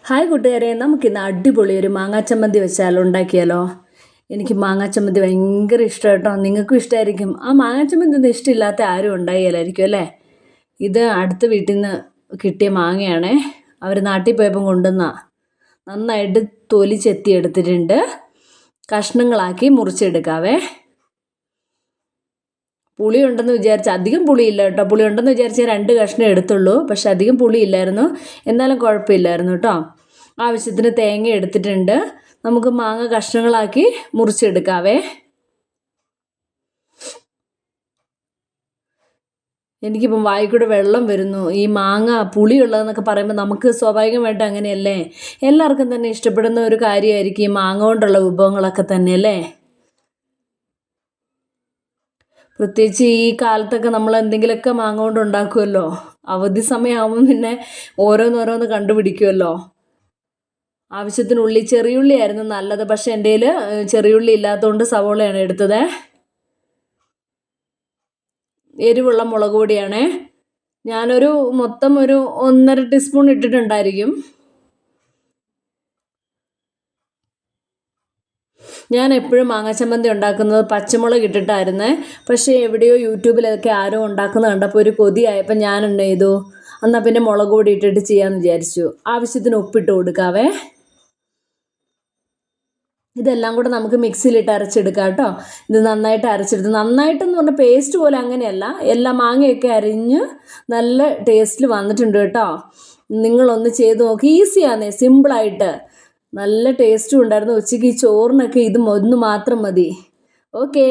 Hi കൂട്ടുകാരെ, നമുക്കിന്ന് അടിപൊളി ഒരു മാങ്ങാച്ചമ്മന്തി വെച്ചാലോ, ഉണ്ടാക്കിയാലോ? എനിക്ക് മാങ്ങാച്ചമ്മന്തി ഭയങ്കര ഇഷ്ടം കേട്ടോ. നിങ്ങൾക്കും ഇഷ്ടമായിരിക്കും. ആ മാങ്ങാച്ചമ്മന്തി ഒന്നും ഇഷ്ടമില്ലാത്ത ആരും ഉണ്ടായില്ലായിരിക്കും അല്ലേ? ഇത് അടുത്ത വീട്ടിൽ നിന്ന് കിട്ടിയ മാങ്ങയാണേ. അവർ നാട്ടിൽ പോയപ്പം കൊണ്ടുവന്ന നന്നായിട്ട് തൊലി ചെത്തി എടുത്തിട്ടുണ്ട്. കഷ്ണങ്ങളാക്കി മുറിച്ചെടുക്കാവേ. പുളി ഉണ്ടെന്ന് വിചാരിച്ച് അധികം പുളിയില്ല കേട്ടോ. പുളി ഉണ്ടെന്ന് വിചാരിച്ച് 2 കഷ്ണം എടുത്തുള്ളൂ. പക്ഷെ അധികം പുളിയില്ലായിരുന്നു. എന്നാലും കുഴപ്പമില്ലായിരുന്നു കേട്ടോ. ആവശ്യത്തിന് തേങ്ങ എടുത്തിട്ടുണ്ട്. നമുക്ക് മാങ്ങ കഷ്ണങ്ങളാക്കി മുറിച്ചെടുക്കാവേ. എനിക്കിപ്പം വായിക്കൂടെ വെള്ളം വരുന്നു. ഈ മാങ്ങ പുളിയുള്ളതെന്നൊക്കെ പറയുമ്പോൾ നമുക്ക് സ്വാഭാവികമായിട്ട് അങ്ങനെയല്ലേ, എല്ലാവർക്കും തന്നെ ഇഷ്ടപ്പെടുന്ന ഒരു കാര്യമായിരിക്കും ഈ മാങ്ങ കൊണ്ടുള്ള വിഭവങ്ങളൊക്കെ തന്നെയല്ലേ. പ്രത്യേകിച്ച് ഈ കാലത്തൊക്കെ നമ്മൾ എന്തെങ്കിലുമൊക്കെ മാങ്ങ കൊണ്ട് ഉണ്ടാക്കുമല്ലോ. അവധി സമയമാകുമ്പോൾ പിന്നെ ഓരോന്നോരോന്ന് കണ്ടുപിടിക്കുമല്ലോ. ആവശ്യത്തിന് ചെറിയുള്ളി ആയിരുന്നു നല്ലത്. പക്ഷെ എൻ്റെ കയ്യിൽ ചെറിയുള്ളി ഇല്ലാത്തതുകൊണ്ട് സവോളയാണ് എടുത്തത്. എരിവുള്ള മുളക് പൊടിയാണേ. ഞാനൊരു മൊത്തം ഒരു 1.5 ടീസ്പൂൺ ഇട്ടിട്ടുണ്ടായിരിക്കും. ഞാൻ എപ്പോഴും മാങ്ങാച്ചമ്മന്തി ഉണ്ടാക്കുന്നത് പച്ചമുളക് ഇട്ടിട്ടായിരുന്നേ. പക്ഷേ എവിടെയോ യൂട്യൂബിലൊക്കെ ആരോ ഉണ്ടാക്കുന്നത് കണ്ടപ്പോൾ ഒരു കൊതിയായപ്പോൾ ഞാൻ എന്ത് ചെയ്തു, എന്നാൽ പിന്നെ മുളക് പൊടി ഇട്ടിട്ട് ചെയ്യാമെന്ന് വിചാരിച്ചു. ആവശ്യത്തിന് ഉപ്പിട്ട് കൊടുക്കാവേ. ഇതെല്ലാം കൂടെ നമുക്ക് മിക്സിയിലിട്ട് അരച്ചെടുക്കാം കേട്ടോ. ഇത് നന്നായിട്ട് അരച്ചെടുത്ത്, നന്നായിട്ടെന്ന് പറഞ്ഞാൽ പേസ്റ്റ് പോലെ അങ്ങനെയല്ല, എല്ലാ മാങ്ങയൊക്കെ അരിഞ്ഞ് നല്ല ടേസ്റ്റിൽ വന്നിട്ടുണ്ട് കേട്ടോ. നിങ്ങളൊന്ന് ചെയ്ത് നോക്കി. ഈസിയാന്നേ, സിമ്പിളായിട്ട് നല്ല ടേസ്റ്റും ഉണ്ടായിരുന്നു. ഉച്ചയ്ക്ക് ഈ ചോറിനൊക്കെ ഇത് ഒന്ന് മാത്രം മതി. ഓക്കെ.